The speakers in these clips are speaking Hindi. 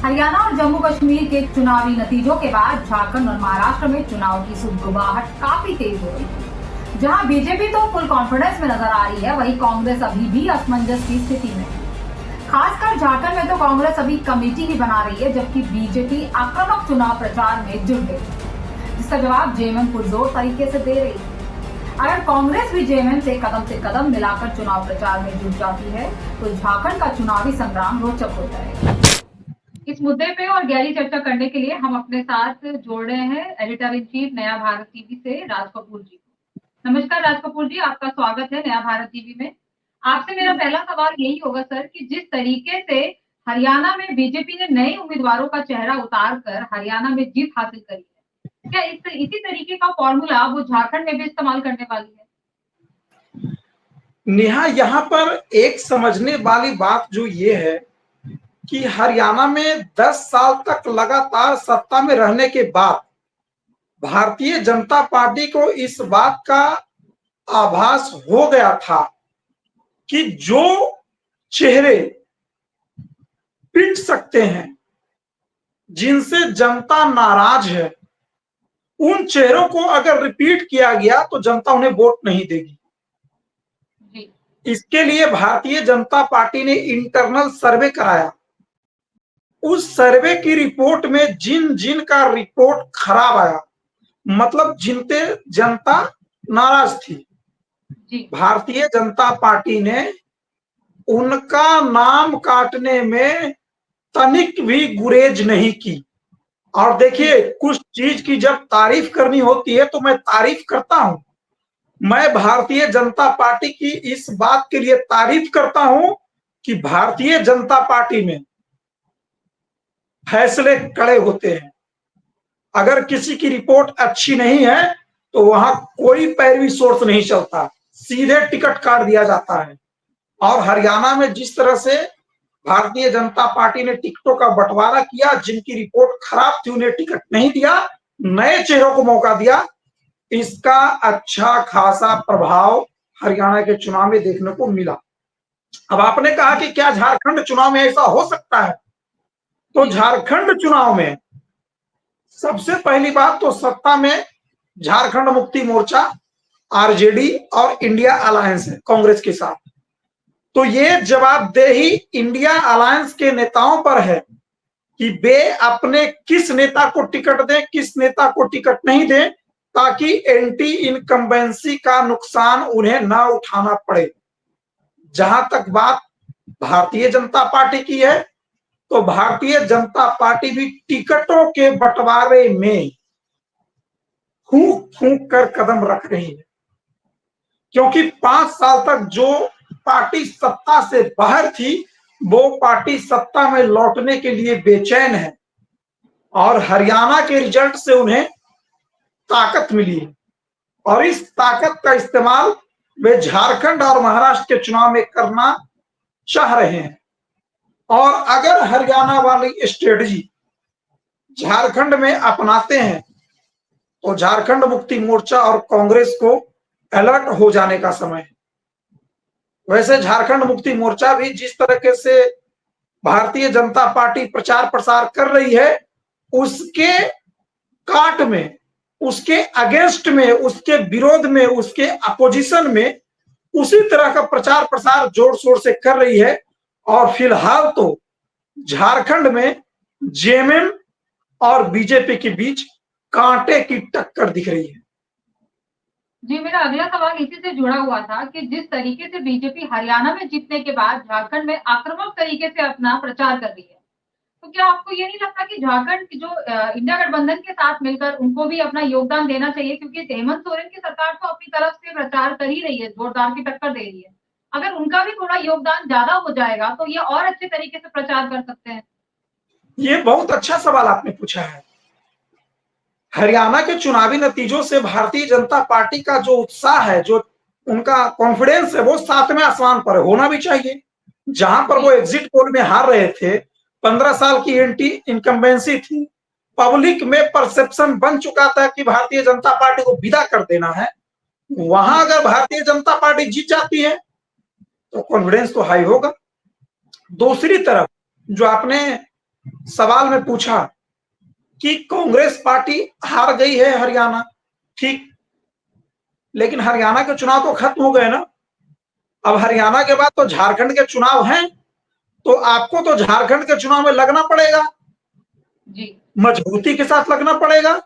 हरियाणा और जम्मू कश्मीर के चुनावी नतीजों के बाद झारखंड और महाराष्ट्र में चुनाव की सुगबुगाहट काफी तेज हो रही है। जहां बीजेपी तो फुल कॉन्फिडेंस में नजर आ रही है, वहीं कांग्रेस अभी भी असमंजस की स्थिति में है। खासकर झारखंड में तो कांग्रेस अभी कमेटी ही बना रही है, जबकि बीजेपी आक्रामक चुनाव प्रचार में जुट गई है, जिसका जवाब जेएमएम पुरजोर तरीके से दे रही है। अगर कांग्रेस भी जेएमएम से कदम मिलाकर चुनाव प्रचार में जुट जाती है तो झारखंड का चुनावी संग्राम रोचक हो जाएगा। इस मुद्दे पे और गहरी चर्चा करने के लिए हम अपने साथ जोड़ रहे हैं एडिटर इन चीफ नया भारत टीवी से राज कपूर जी को। नमस्कार राज कपूर जी, आपका स्वागत है नया भारत टीवी में। आपसे मेरा पहला सवाल यही होगा सर कि जिस तरीके से हरियाणा में बीजेपी ने नए उम्मीदवारों का चेहरा उतार कर हरियाणा में जीत हासिल करी है, क्या इसी तरीके का फॉर्मूला वो झारखंड में भी इस्तेमाल करने वाली है? नेहा, यहाँ पर एक समझने वाली बात जो ये है कि हरियाणा में 10 साल तक लगातार सत्ता में रहने के बाद भारतीय जनता पार्टी को इस बात का आभास हो गया था कि जो चेहरे पिट सकते हैं, जिनसे जनता नाराज है, उन चेहरों को अगर रिपीट किया गया तो जनता उन्हें वोट नहीं देगी। इसके लिए भारतीय जनता पार्टी ने इंटरनल सर्वे कराया। उस सर्वे की रिपोर्ट में जिन जिन का रिपोर्ट खराब आया, मतलब जिनते जनता नाराज थी, भारतीय जनता पार्टी ने उनका नाम काटने में तनिक भी गुरेज नहीं की। और देखिए, कुछ चीज की जब तारीफ करनी होती है तो मैं तारीफ करता हूं। मैं भारतीय जनता पार्टी की इस बात के लिए तारीफ करता हूं कि भारतीय जनता पार्टी में फैसले कड़े होते हैं। अगर किसी की रिपोर्ट अच्छी नहीं है तो वहां कोई पैरवी सोर्स नहीं चलता, सीधे टिकट काट दिया जाता है। और हरियाणा में जिस तरह से भारतीय जनता पार्टी ने टिकटों का बंटवारा किया, जिनकी रिपोर्ट खराब थी उन्हें टिकट नहीं दिया, नए चेहरों को मौका दिया, इसका अच्छा खासा प्रभाव हरियाणा के चुनाव में देखने को मिला। अब आपने कहा कि क्या झारखंड चुनाव में ऐसा हो सकता है? तो झारखंड चुनाव में सबसे पहली बात तो सत्ता में झारखंड मुक्ति मोर्चा, आरजेडी और इंडिया अलायंस है कांग्रेस के साथ। तो ये जवाबदेही इंडिया अलायंस के नेताओं पर है कि वे अपने किस नेता को टिकट दें, किस नेता को टिकट नहीं दें, ताकि एंटी इनकम्बेंसी का नुकसान उन्हें न उठाना पड़े। जहां तक बात भारतीय जनता पार्टी की है, तो भारतीय जनता पार्टी भी टिकटों के बंटवारे में फूंक फूंक कर कदम रख रही है, क्योंकि 5 साल तक जो पार्टी सत्ता से बाहर थी वो पार्टी सत्ता में लौटने के लिए बेचैन है। और हरियाणा के रिजल्ट से उन्हें ताकत मिली है और इस ताकत का इस्तेमाल वे झारखंड और महाराष्ट्र के चुनाव में करना चाह रहे हैं। और अगर हरियाणा वाली स्ट्रेटजी झारखंड में अपनाते हैं तो झारखंड मुक्ति मोर्चा और कांग्रेस को अलर्ट हो जाने का समय है। वैसे झारखंड मुक्ति मोर्चा भी जिस तरीके से भारतीय जनता पार्टी प्रचार प्रसार कर रही है, उसके काट में, उसके अगेंस्ट में, उसके विरोध में, उसके अपोजिशन में उसी तरह का प्रचार प्रसार जोर शोर से कर रही है। और फिलहाल तो झारखंड में जेएमएम और बीजेपी के बीच कांटे की टक्कर दिख रही है। जी, मेरा अगला सवाल इसी से जुड़ा हुआ था कि जिस तरीके से बीजेपी हरियाणा में जीतने के बाद झारखंड में आक्रामक तरीके से अपना प्रचार कर रही है, तो क्या आपको ये नहीं लगता कि झारखंड की जो इंडिया गठबंधन के साथ मिलकर उनको भी अपना योगदान देना चाहिए? क्योंकि हेमंत सोरेन की सरकार तो अपनी तरफ से प्रचार कर ही रही है, जोरदार की टक्कर दे रही है। अगर उनका भी थोड़ा योगदान ज्यादा हो जाएगा तो ये और अच्छे तरीके से प्रचार कर सकते हैं। ये बहुत अच्छा सवाल आपने पूछा है। हरियाणा के चुनावी नतीजों से भारतीय जनता पार्टी का जो उत्साह है, जो उनका कॉन्फिडेंस है, वो 7वें आसमान पर होना भी चाहिए। जहां पर वो एग्जिट पोल में हार रहे थे, 15 साल की एंटी इनकम्बेंसी थी, पब्लिक में परसेप्शन बन चुका था कि भारतीय जनता पार्टी को विदा कर देना है। वहां अगर भारतीय जनता पार्टी जीत जाती है तो कॉन्फिडेंस तो हाई होगा। दूसरी तरफ जो आपने सवाल में पूछा कि कांग्रेस पार्टी हार गई है हरियाणा, ठीक, लेकिन हरियाणा के चुनाव तो खत्म हो गए ना। अब हरियाणा के बाद तो झारखंड के चुनाव हैं, तो आपको तो झारखंड के चुनाव में लगना पड़ेगा जी। मजबूती के साथ लगना पड़ेगा।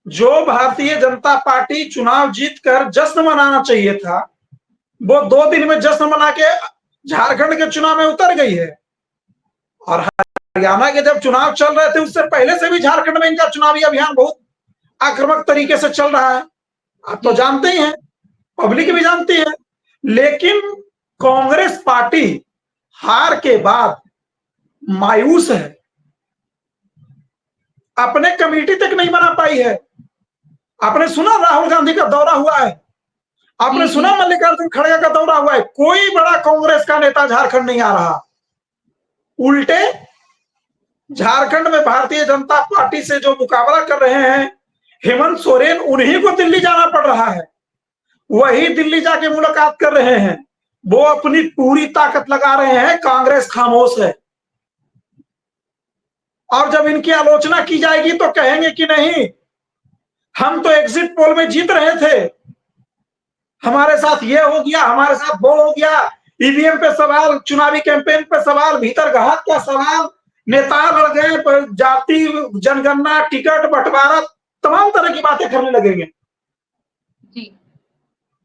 जो भारतीय जनता पार्टी चुनाव जीतकर जश्न मनाना चाहिए था, वो 2 दिन में जश्न मना के झारखंड के चुनाव में उतर गई है। और हरियाणा के जब चुनाव चल रहे थे उससे पहले से भी झारखंड में इनका चुनावी अभियान बहुत आक्रामक तरीके से चल रहा है, आप तो जानते ही हैं, पब्लिक भी जानती है। लेकिन कांग्रेस पार्टी हार के बाद मायूस है, अपने कमेटी तक नहीं बना पाई है। आपने सुना राहुल गांधी का दौरा हुआ है, आपने सुना मल्लिकार्जुन खड़गे का दौरा हुआ है, कोई बड़ा कांग्रेस का नेता झारखंड नहीं आ रहा। उल्टे झारखंड में भारतीय जनता पार्टी से जो मुकाबला कर रहे हैं हेमंत सोरेन, उन्हीं को दिल्ली जाना पड़ रहा है, वही दिल्ली जाके मुलाकात कर रहे हैं, वो अपनी पूरी ताकत लगा रहे हैं, कांग्रेस खामोश है। और जब इनकी आलोचना की जाएगी तो कहेंगे कि नहीं, हम तो एग्जिट पोल में जीत रहे थे, हमारे साथ ये हो गया, हमारे साथ वो हो गया, ईवीएम पे सवाल, चुनावी कैंपेन पे सवाल, भीतर घात का सवाल, नेता लड़ गए, जाति जनगणना, टिकट बंटवारा, तमाम तरह की बातें करने लगेंगे। जी।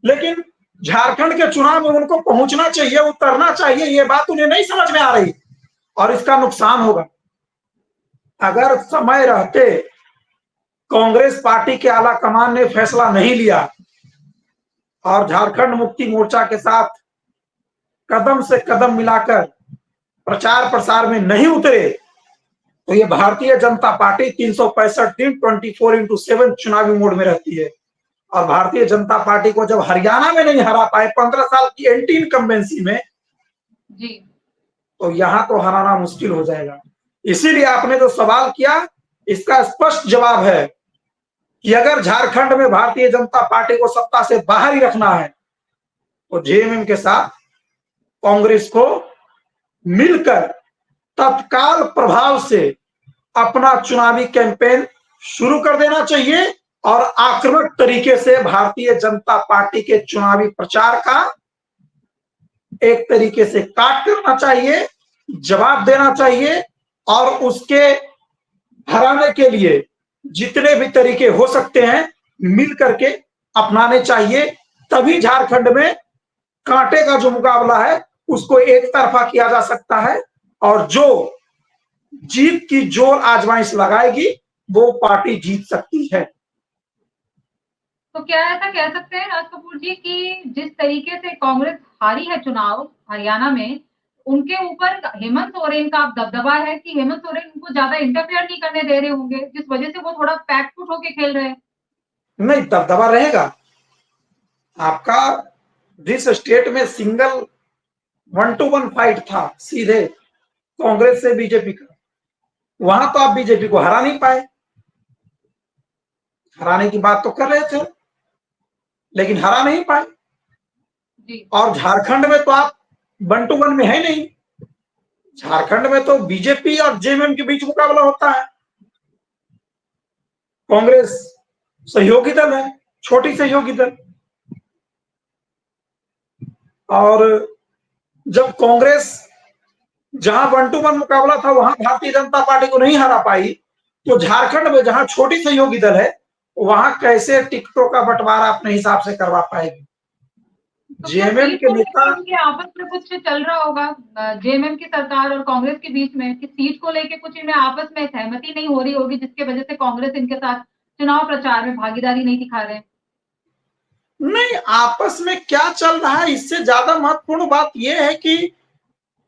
लेकिन झारखंड के चुनाव में उनको पहुंचना चाहिए, उतरना चाहिए, ये बात उन्हें नहीं समझ में आ रही और इसका नुकसान होगा। अगर समय रहते कांग्रेस पार्टी के आला कमान ने फैसला नहीं लिया और झारखंड मुक्ति मोर्चा के साथ कदम से कदम मिलाकर प्रचार प्रसार में नहीं उतरे, तो ये भारतीय जनता पार्टी 365 दिन 24/7 चुनावी मोड में रहती है। और भारतीय जनता पार्टी को जब हरियाणा में नहीं हरा पाए 15 साल की एंटी इनकम्बेंसी में, जी। तो यहां तो हराना मुश्किल हो जाएगा। इसीलिए आपने जो सवाल किया, इसका स्पष्ट जवाब है कि अगर झारखंड में भारतीय जनता पार्टी को सत्ता से बाहर ही रखना है, तो जेएमएम के साथ कांग्रेस को मिलकर तत्काल प्रभाव से अपना चुनावी कैंपेन शुरू कर देना चाहिए और आक्रामक तरीके से भारतीय जनता पार्टी के चुनावी प्रचार का एक तरीके से काट करना चाहिए, जवाब देना चाहिए और उसके हराने के लिए जितने भी तरीके हो सकते हैं मिल करके अपनाने चाहिए। तभी झारखंड में कांटे का जो मुकाबला है उसको एक तरफा किया जा सकता है और जो जीत की जोर आजमाइश लगाएगी वो पार्टी जीत सकती है। तो क्या ऐसा कह सकते हैं राज कपूर जी कि जिस तरीके से कांग्रेस हारी है चुनाव हरियाणा में, उनके ऊपर हेमंत सोरेन का दबदबा है कि हेमंत सोरेन उनको ज्यादा इंटरफेयर नहीं करने दे रहे होंगे, जिस वजह से वो थोड़ा पैकफुट होके खेल रहे हैं? नहीं, दबदबा रहेगा आपका। जिस स्टेट में सिंगल 1-to-1 फाइट था सीधे कांग्रेस से बीजेपी का, वहां तो आप बीजेपी को हरा नहीं पाए। हराने की बात तो कर रहे थे लेकिन हरा नहीं पाए। जी। और झारखंड में तो आप 1-to-1 में है नहीं, झारखंड में तो बीजेपी और जेएमएम के बीच मुकाबला होता है। कांग्रेस सहयोगी दल है, छोटी सहयोगी दल, और जब कांग्रेस जहां 1-to-1 मुकाबला था वहां भारतीय जनता पार्टी को नहीं हरा पाई, तो झारखंड में जहां छोटी सहयोगी दल है वहां कैसे टिकटों का बंटवारा अपने हिसाब से करवा पाएगी? तो क्या जेएमएम सीट के को नेता, लेके उनके आपस में कुछ चल रहा होगा जेएमएम की सरकार और कांग्रेस के बीच में कि सीट को लेके कुछ इनमें आपस में सहमति नहीं हो रही होगी, जिसके वजह से कांग्रेस इनके साथ चुनाव प्रचार में भागीदारी नहीं दिखा रहे हैं? नहीं, आपस में क्या चल रहा है इससे ज्यादा महत्वपूर्ण बात यह है कि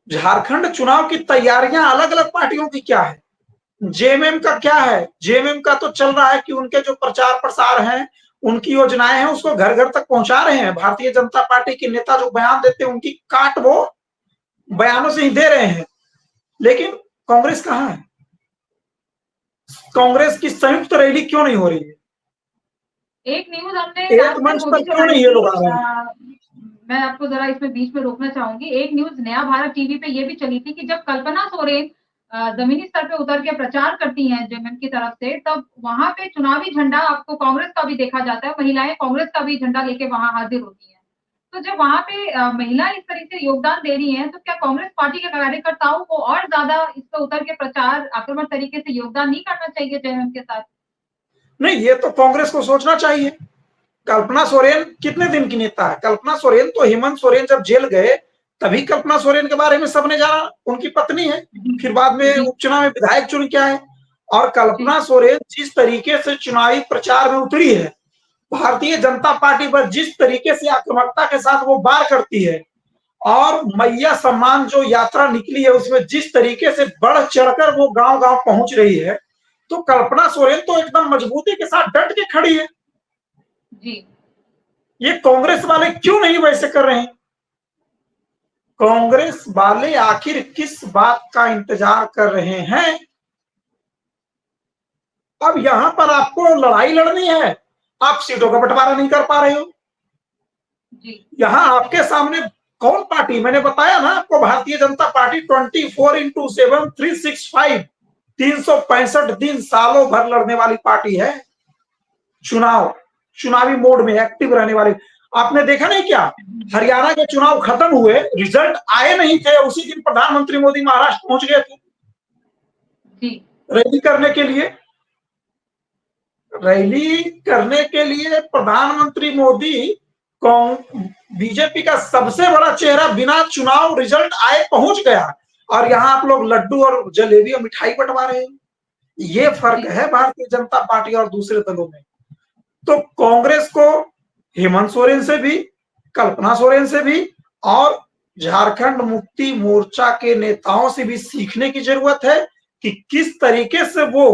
झारखंड चुनाव की तैयारियां अलग अलग पार्टियों की क्या है, जेएमएम का क्या है। जेएमएम का तो चल रहा है कि उनके जो प्रचार प्रसार हैं, उनकी योजनाएं हैं, उसको घर घर तक पहुंचा रहे हैं। भारतीय जनता पार्टी के नेता जो बयान देते हैं उनकी काट वो बयानों से ही दे रहे हैं। लेकिन कांग्रेस कहां है? कांग्रेस की संयुक्त रैली क्यों नहीं हो रही है? एक न्यूज हमने एक रात में मंच वो पर भी क्यों चलाई नहीं ये लोग आ थी, रहे हैं? मैं आपको जरा इसमें बीच में रोकना चाहूंगी। एक न्यूज नया भारत टीवी पे ये भी चली थी कि जब कल्पना सोरेन जमीनी स्तर पे उतर के प्रचार करती हैं जेएमएम की तरफ से, तब वहां पे चुनावी झंडा आपको कांग्रेस का भी देखा जाता है, महिलाएं कांग्रेस का भी झंडा लेके वहां हाजिर होती हैं। तो जब वहां पे महिला इस तरीके से योगदान दे रही हैं, तो क्या कांग्रेस पार्टी के कार्यकर्ताओं को और ज्यादा इस पे उतर के प्रचार आक्रामक तरीके से योगदान नहीं करना चाहिए जेएमएम के साथ? नहीं, ये तो कांग्रेस को सोचना चाहिए। कल्पना सोरेन कितने दिन की नेता है? कल्पना सोरेन तो हेमंत सोरेन जब जेल गए तभी कल्पना सोरेन के बारे में सबने जाना, उनकी पत्नी है, फिर बाद में उपचुनाव में विधायक चुन के आए। और कल्पना सोरेन जिस तरीके से चुनावी प्रचार में उतरी है, भारतीय जनता पार्टी पर जिस तरीके से आक्रामकता के साथ वो वार करती है, और मैया सम्मान जो यात्रा निकली है उसमें जिस तरीके से बढ़ चढ़कर वो गांव गांव पहुंच रही है, तो कल्पना सोरेन तो एकदम मजबूती के साथ डट के खड़ी है। जी। ये कांग्रेस वाले क्यों नहीं वैसे कर रहे हैं? कांग्रेस वाले आखिर किस बात का इंतजार कर रहे हैं? अब यहां पर आपको लड़ाई लड़नी है, आप सीटों का बंटवारा नहीं कर पा रहे हो। जी। यहां आपके सामने कौन पार्टी, मैंने बताया ना आपको, भारतीय जनता पार्टी 24x7 365 365 दिन सालों भर लड़ने वाली पार्टी है। चुनावी मोड में एक्टिव रहने वाली। आपने देखा नहीं क्या, हरियाणा के चुनाव खत्म हुए, रिजल्ट आए नहीं थे, उसी दिन प्रधानमंत्री मोदी महाराष्ट्र पहुंच गए थे रैली करने के लिए। रैली करने के लिए प्रधानमंत्री मोदी बीजेपी का सबसे बड़ा चेहरा बिना चुनाव रिजल्ट आए पहुंच गया, और यहां आप लोग लड्डू और जलेबी और मिठाई बंटवा रहे हैं। ये फर्क है भारतीय जनता पार्टी और दूसरे दलों में। तो कांग्रेस को हेमंत सोरेन से भी, कल्पना सोरेन से भी, और झारखंड मुक्ति मोर्चा के नेताओं से भी सीखने की जरूरत है कि किस तरीके से वो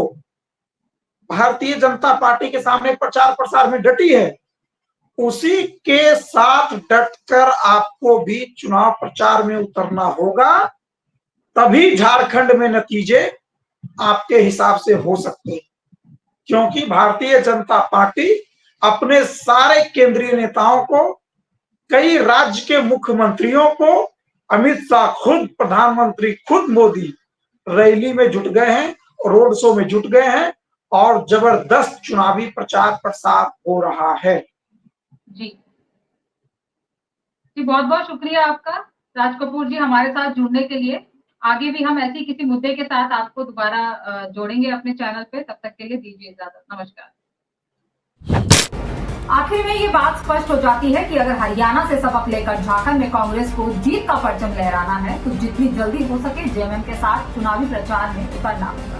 भारतीय जनता पार्टी के सामने प्रचार प्रसार में डटी है। उसी के साथ डटकर आपको भी चुनाव प्रचार में उतरना होगा, तभी झारखंड में नतीजे आपके हिसाब से हो सकते हैं। क्योंकि भारतीय जनता पार्टी अपने सारे केंद्रीय नेताओं को, कई राज्य के मुख्यमंत्रियों को, अमित शाह खुद, प्रधानमंत्री खुद मोदी रैली में जुट गए हैं, रोड शो में जुट गए हैं, और जबरदस्त चुनावी प्रचार प्रसार हो रहा है। जी जी, बहुत बहुत शुक्रिया आपका राज कपूर जी हमारे साथ जुड़ने के लिए। आगे भी हम ऐसी किसी मुद्दे के साथ आपको दोबारा जोड़ेंगे अपने चैनल पे। तब तक के लिए दीजिए इजाजत, नमस्कार। आखिर में ये बात स्पष्ट हो जाती है कि अगर हरियाणा से सबक लेकर झारखंड में कांग्रेस को जीत का परचम लहराना है, तो जितनी जल्दी हो सके जेएमएम के साथ चुनावी प्रचार में उतरना होगा।